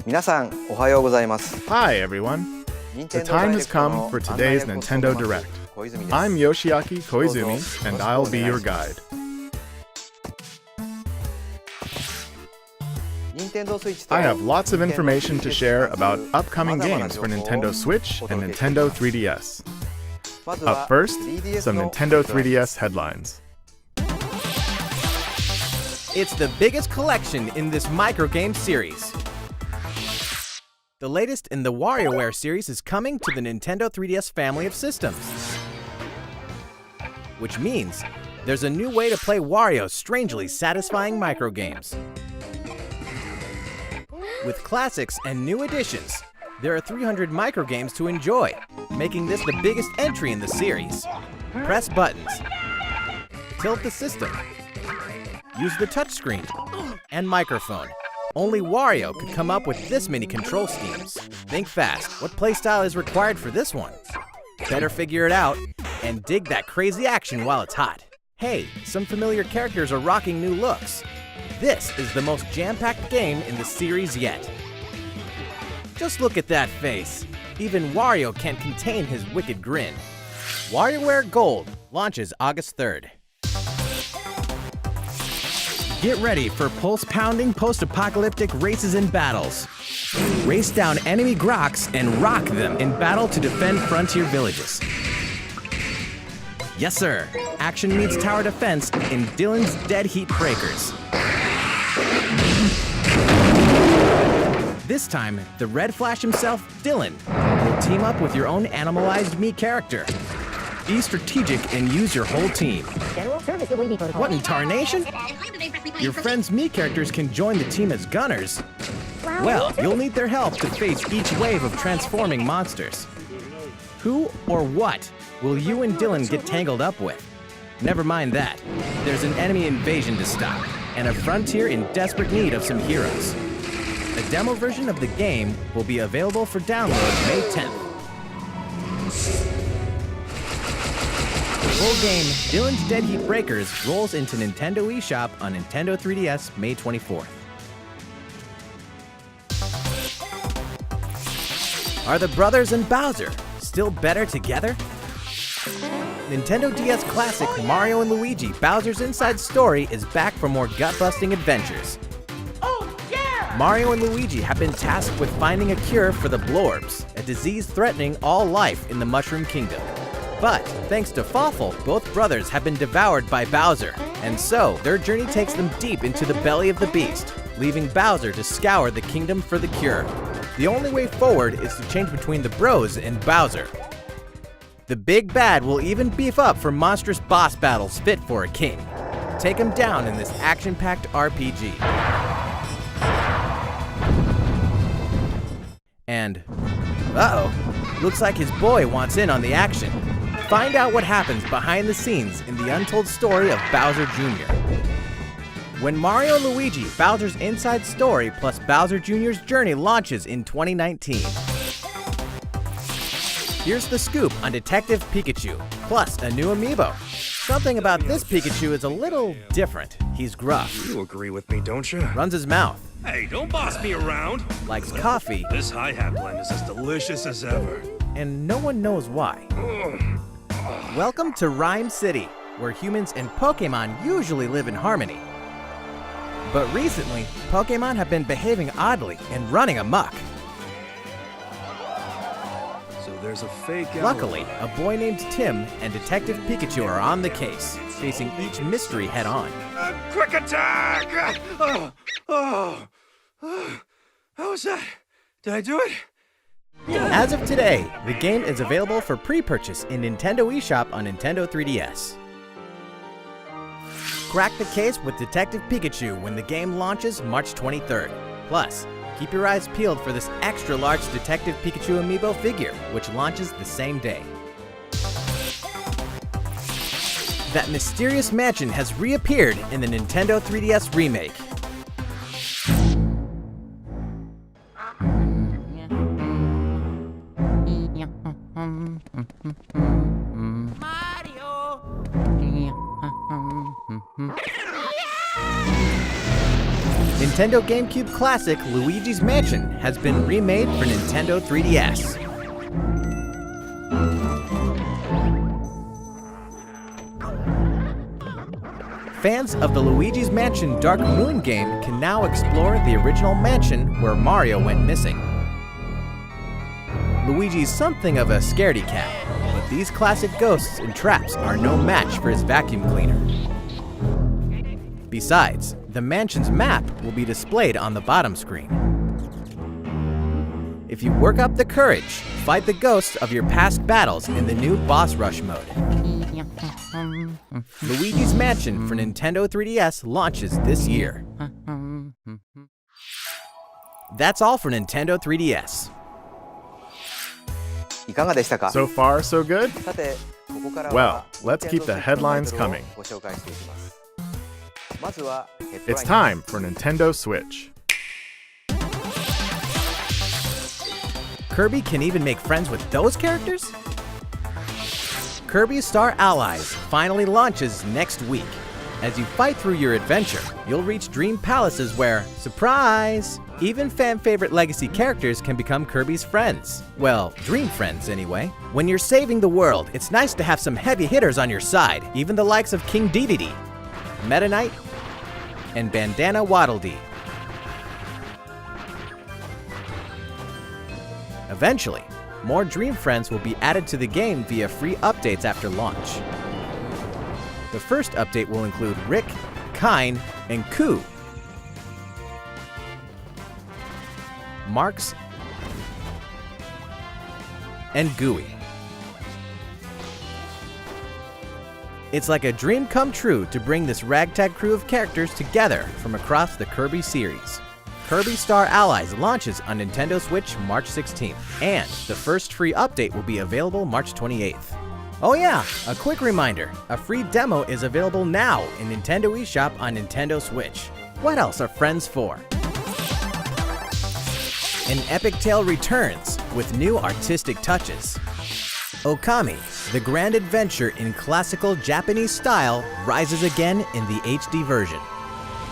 皆さんおはようございます。 Hi, everyone. The time has come for today's Nintendo Direct. I'm Yoshiaki Koizumi, and I'll be your guide. I have lots of information to share about upcoming games for Nintendo Switch and Nintendo 3DS. Up first, some Nintendo 3DS headlines. It's the biggest collection in this microgame series. The latest in the WarioWare series is coming to the Nintendo 3DS family of systems. Which means there's a new way to play Wario's strangely satisfying microgames. With classics and new additions, there are 300 microgames to enjoy, making this the biggest entry in the series. Press buttons, tilt the system, use the touchscreen, and microphone. Only Wario could come up with this many control schemes. Think fast, what playstyle is required for this one? Better figure it out and dig that crazy action while it's hot. Hey, some familiar characters are rocking new looks. This is the most jam-packed game in the series yet. Just look at that face. Even Wario can't contain his wicked grin. WarioWare Gold launches August 3rd. Get ready for pulse-pounding post-apocalyptic races and battles. Race down enemy Groks and rock them in battle to defend frontier villages. Yes, sir. Action meets tower defense in Dylan's Dead Heat Breakers. This time, the Red Flash himself, Dylan, will team up with your own animalized Mii character. Be strategic and use your whole team. What in tarnation? Your friend's Mii characters can join the team as gunners. Well, you'll need their help to face each wave of transforming monsters. Who or what will you and Dylan get tangled up with? Never mind that. There's an enemy invasion to stop, and a frontier in desperate need of some heroes. A demo version of the game will be available for download May 10th. The full game, Dylan's Dead Heat Breakers, rolls into Nintendo eShop on Nintendo 3DS May 24th. Are the brothers and Bowser still better together? Nintendo DS classic Mario & Luigi Bowser's Inside Story is back for more gut-busting adventures. Mario and Luigi have been tasked with finding a cure for the Blorbs, a disease threatening all life in the Mushroom Kingdom. But thanks to Fawful, both brothers have been devoured by Bowser, and so their journey takes them deep into the belly of the beast, leaving Bowser to scour the kingdom for the cure. The only way forward is to change between the bros and Bowser. The big bad will even beef up for monstrous boss battles fit for a king. Take him down in this action-packed RPG. And, uh-oh, looks like his boy wants in on the action. Find out what happens behind the scenes in the untold story of Bowser Jr. When Mario & Luigi Bowser's Inside Story plus Bowser Jr.'s Journey launches in 2019. Here's the scoop on Detective Pikachu, plus a new amiibo. Something about this Pikachu is a little different. He's gruff. You agree with me, don't you? Runs his mouth. Hey, don't boss me around. Likes coffee. This hi-hat blend is as delicious as ever. And no one knows why. Welcome to Rhyme City, where humans and Pokemon usually live in harmony. But recently, Pokemon have been behaving oddly and running amok. So there's a fake Luckily, a boy named Tim and Detective Pikachu are on the case, facing each mystery head-on. Quick attack! How was that? Did I do it? As of today, the game is available for pre-purchase in Nintendo eShop on Nintendo 3DS. Crack the case with Detective Pikachu when the game launches March 23rd. Plus, keep your eyes peeled for this extra-large Detective Pikachu amiibo figure, which launches the same day. That mysterious mansion has reappeared in the Nintendo 3DS remake. Nintendo GameCube classic Luigi's Mansion has been remade for Nintendo 3DS. Fans of the Luigi's Mansion Dark Moon game can now explore the original mansion where Mario went missing. Luigi's something of a scaredy cat, but these classic ghosts and traps are no match for his vacuum cleaner. Besides, the mansion's map will be displayed on the bottom screen. If you work up the courage, fight the ghosts of your past battles in the new Boss Rush mode. Luigi's Mansion for Nintendo 3DS launches this year. That's all for Nintendo 3DS. いかがでしたか？ So far, so good? さて、ここから Well, は let's keep the headlines coming. ご紹介していきます。まずはヘッドライン It's time for Nintendo Switch. Kirby can even make friends with those characters? Kirby Star Allies finally launches next week. As you fight through your adventure, you'll reach dream palaces where, surprise, even fan-favorite legacy characters can become Kirby's friends. Well, dream friends anyway. When you're saving the world, it's nice to have some heavy hitters on your side, even the likes of King Dedede, Meta Knight, and Bandana Waddle Dee. Eventually, more Dream Friends will be added to the game via free updates after launch. The first update will include Rick, Kine, and Ku. Marks, and Gooey. It's like a dream come true to bring this ragtag crew of characters together from across the Kirby series. Kirby Star Allies launches on Nintendo Switch March 16th, and the first free update will be available March 28th. Oh yeah, a quick reminder, a free demo is available now in Nintendo eShop on Nintendo Switch. What else are friends for? An epic tale returns with new artistic touches. Okami, the grand adventure in classical Japanese style, rises again in the HD version.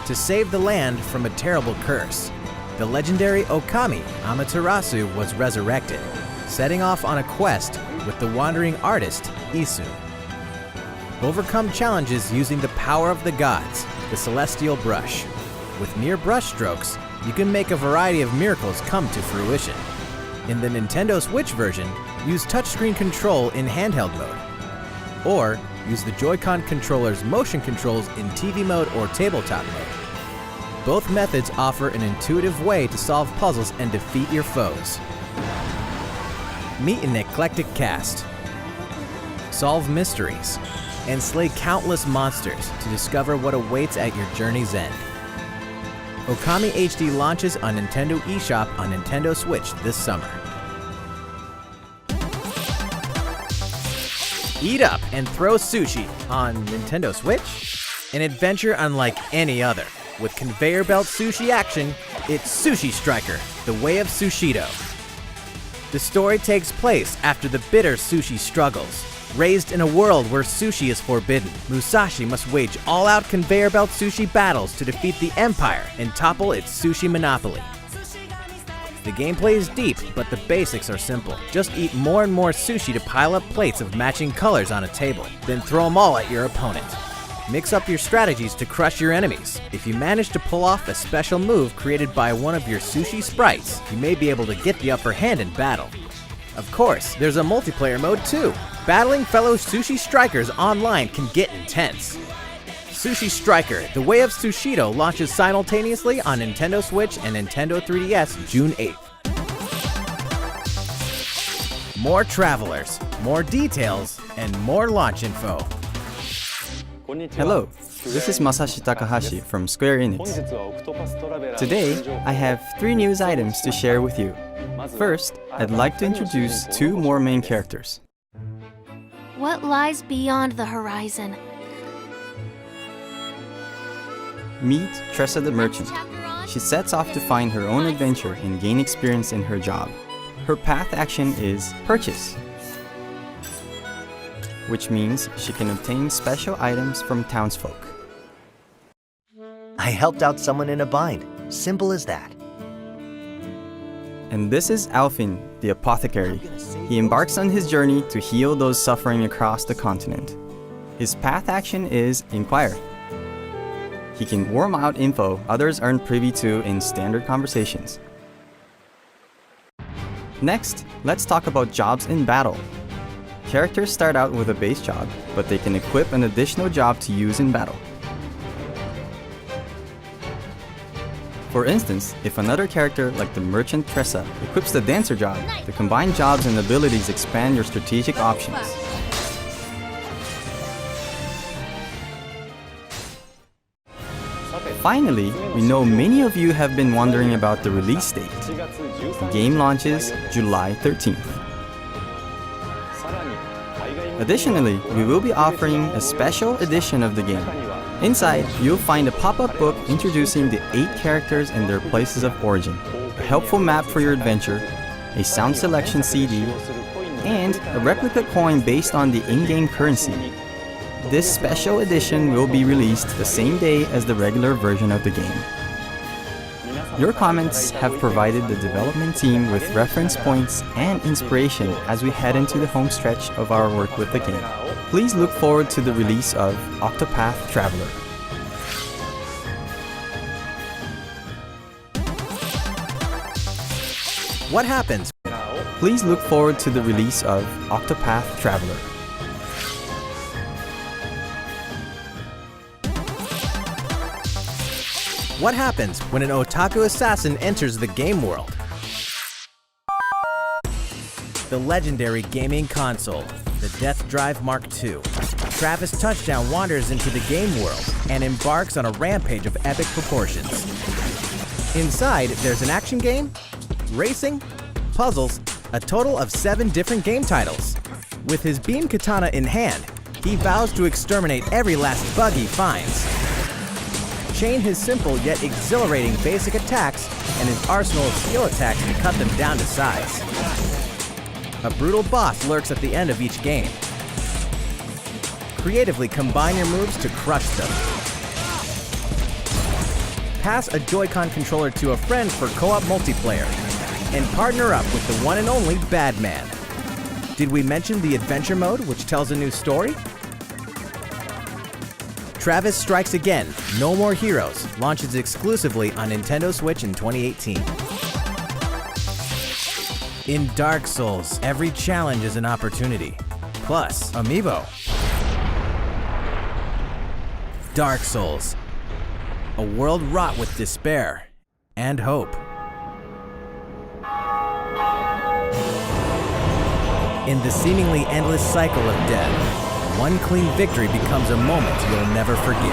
To save the land from a terrible curse, the legendary Okami Amaterasu was resurrected, setting off on a quest with the wandering artist Isu. Overcome challenges using the power of the gods, the Celestial Brush. With mere brush strokes, you can make a variety of miracles come to fruition. In the Nintendo Switch version, use touchscreen control in handheld mode, or use the Joy-Con controller's motion controls in TV mode or tabletop mode. Both methods offer an intuitive way to solve puzzles and defeat your foes. Meet an eclectic cast, solve mysteries, and slay countless monsters to discover what awaits at your journey's end. Okami HD launches on Nintendo eShop on Nintendo Switch this summer. Eat up and throw sushi on Nintendo Switch? An adventure unlike any other. With conveyor belt sushi action, it's Sushi Striker, The Way of Sushido. The story takes place after the bitter sushi struggles. Raised in a world where sushi is forbidden, Musashi must wage all-out conveyor belt sushi battles to defeat the Empire and topple its sushi monopoly. The gameplay is deep, but the basics are simple. Just eat more and more sushi to pile up plates of matching colors on a table, then throw them all at your opponent. Mix up your strategies to crush your enemies. If you manage to pull off a special move created by one of your sushi sprites, you may be able to get the upper hand in battle. Of course, there's a multiplayer mode too. Battling fellow sushi strikers online can get intense. Sushi Striker, The Way of Sushido launches simultaneously on Nintendo Switch and Nintendo 3DS June 8th. More travelers, more details, and more launch info. Hello, this is Masashi Takahashi from Square Enix. Today, I have 3 news items to share with you. First, I'd like to introduce 2 more main characters. What lies beyond the horizon? Meet Tressa the Merchant. She sets off to find her own adventure and gain experience in her job. Her path action is Purchase, which means she can obtain special items from townsfolk. I helped out someone in a bind. Simple as that. And this is Alfin, the apothecary. He embarks on his journey to heal those suffering across the continent. His path action is Inquire. He can worm out info others aren't privy to in standard conversations. Next, let's talk about jobs in battle. Characters start out with a base job, but they can equip an additional job to use in battle. For instance, if another character like the Merchant Tressa equips the Dancer job, the combined jobs and abilities expand your strategic options. Finally, we know many of you have been wondering about the release date. The game launches July 13th. Additionally, we will be offering a special edition of the game. Inside, you'll find a pop-up book introducing the 8 characters and their places of origin, a helpful map for your adventure, a sound selection CD, and a replica coin based on the in-game currency. This special edition will be released the same day as the regular version of the game. Your comments have provided the development team with reference points and inspiration as we head into the home stretch of our work with the game. Please look forward to the release of Octopath Traveler. What happens? Please look forward to the release of Octopath Traveler. What happens when an otaku assassin enters the game world? The legendary gaming console, the Death Drive Mark II. Travis Touchdown wanders into the game world and embarks on a rampage of epic proportions. Inside, there's an action game, racing, puzzles, a total of 7 different game titles. With his beam katana in hand, he vows to exterminate every last bug he finds. Chain his simple yet exhilarating basic attacks and his arsenal of skill attacks to cut them down to size. A brutal boss lurks at the end of each game. Creatively combine your moves to crush them. Pass a Joy-Con controller to a friend for co-op multiplayer, and partner up with the one and only Badman. Did we mention the adventure mode, which tells a new story? Travis Strikes Again, No More Heroes, launches exclusively on Nintendo Switch in 2018. In Dark Souls, every challenge is an opportunity. Plus, Amiibo. Dark Souls, a world wrought with despair and hope. In the seemingly endless cycle of death, one clean victory becomes a moment you'll never forget.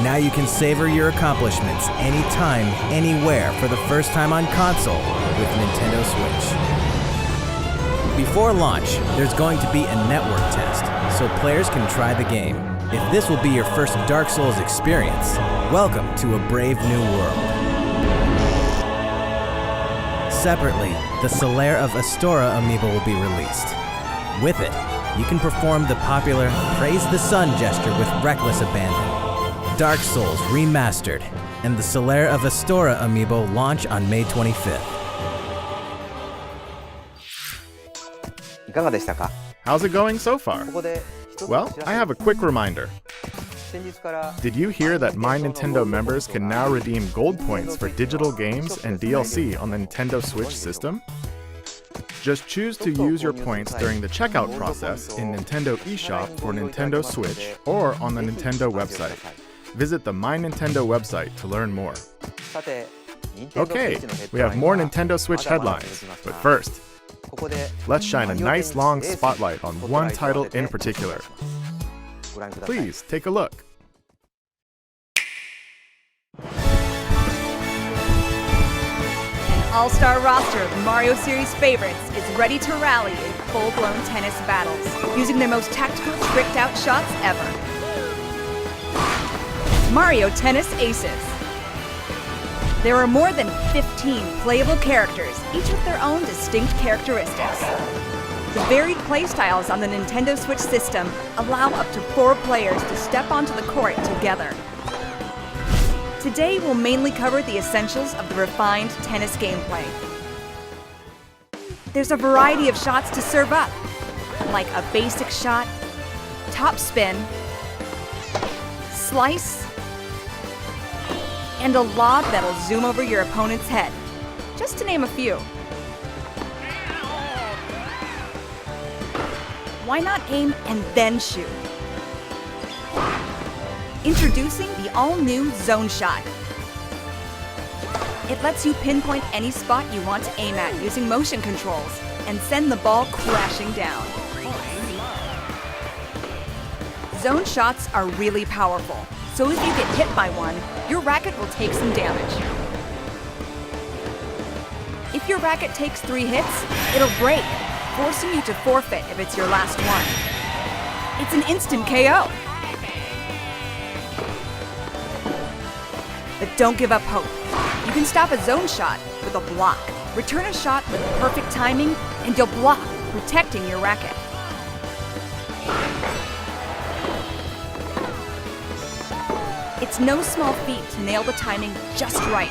Now you can savor your accomplishments anytime, anywhere for the first time on console with Nintendo Switch. Before launch, there's going to be a network test, so players can try the game. If this will be your first Dark Souls experience, welcome to a brave new world. Separately, the Solaire of Astora amiibo will be released. With it, you can perform the popular Praise the Sun gesture with reckless abandon. Dark Souls Remastered and the Solaire of Astora amiibo launch on May 25th. How's it going so far? Well, I have a quick reminder. Did you hear that My Nintendo members can now redeem gold points for digital games and DLC on the Nintendo Switch system? Just choose to use your points during the checkout process in Nintendo eShop for Nintendo Switch or on the Nintendo website. Visit the My Nintendo website to learn more. Okay, we have more Nintendo Switch headlines, but first, let's shine a nice long spotlight on one title in particular. Please take a look. All-star roster of Mario series favorites is ready to rally in full-blown tennis battles, using their most tactical, tricked-out shots ever. Mario Tennis Aces. There are more than 15 playable characters, each with their own distinct characteristics. The varied playstyles on the Nintendo Switch system allow up to 4 players to step onto the court together. Today, we'll mainly cover the essentials of the refined tennis gameplay. There's a variety of shots to serve up, like a basic shot, top spin, slice, and a lob that'll zoom over your opponent's head, just to name a few. Why not aim and then shoot? Introducing the all-new Zone Shot. It lets you pinpoint any spot you want to aim at using motion controls and send the ball crashing down. Zone shots are really powerful, so if you get hit by one, your racket will take some damage. If your racket takes 3 hits, it'll break, forcing you to forfeit if it's your last one. It's an instant KO. But don't give up hope. You can stop a zone shot with a block. Return a shot with perfect timing, and you'll block, protecting your racket. It's no small feat to nail the timing just right.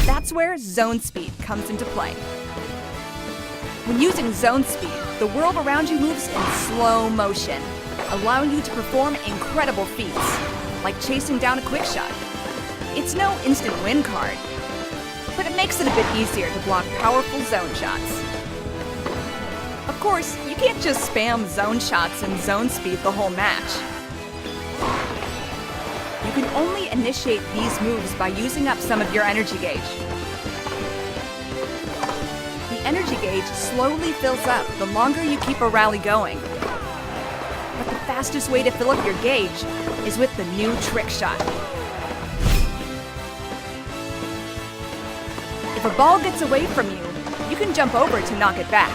That's where zone speed comes into play. When using zone speed, the world around you moves in slow motion, allowing you to perform incredible feats, like chasing down a quick shot. It's no instant win card, but it makes it a bit easier to block powerful zone shots. Of course, you can't just spam zone shots and zone speed the whole match. You can only initiate these moves by using up some of your energy gauge. The energy gauge slowly fills up the longer you keep a rally going. But the fastest way to fill up your gauge is with the new trick shot. If a ball gets away from you, you can jump over to knock it back.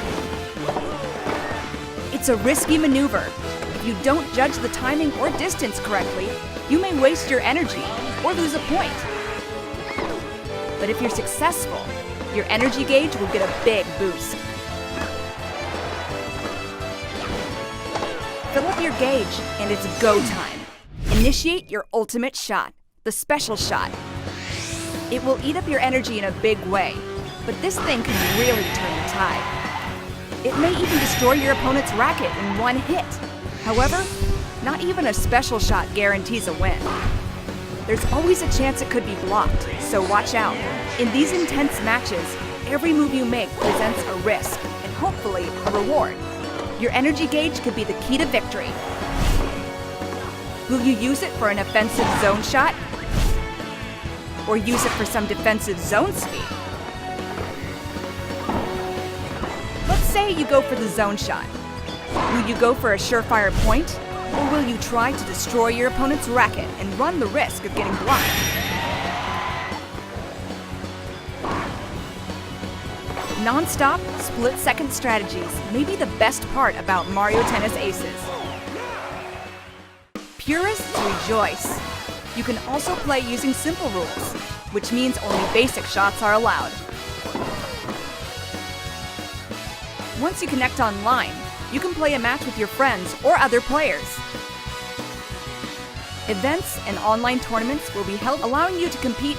It's a risky maneuver. If you don't judge the timing or distance correctly, you may waste your energy or lose a point. But if you're successful, your energy gauge will get a big boost. Fill up your gauge and it's go time. Initiate your ultimate shot, the special shot. It will eat up your energy in a big way, but this thing can really turn the tide. It may even destroy your opponent's racket in one hit. However, not even a special shot guarantees a win. There's always a chance it could be blocked, so watch out. In these intense matches, every move you make presents a risk and hopefully a reward. Your energy gauge could be the key to victory. Will you use it for an offensive zone shot? Or use it for some defensive zone speed? Let's say you go for the zone shot. Will you go for a surefire point? Or will you try to destroy your opponent's racket and run the risk of getting blocked? Non-stop, split-second strategies may be the best part about Mario Tennis Aces. Purists rejoice. You can also play using simple rules, which means only basic shots are allowed. Once you connect online, you can play a match with your friends or other players. Events and online tournaments will be held, allowing you to compete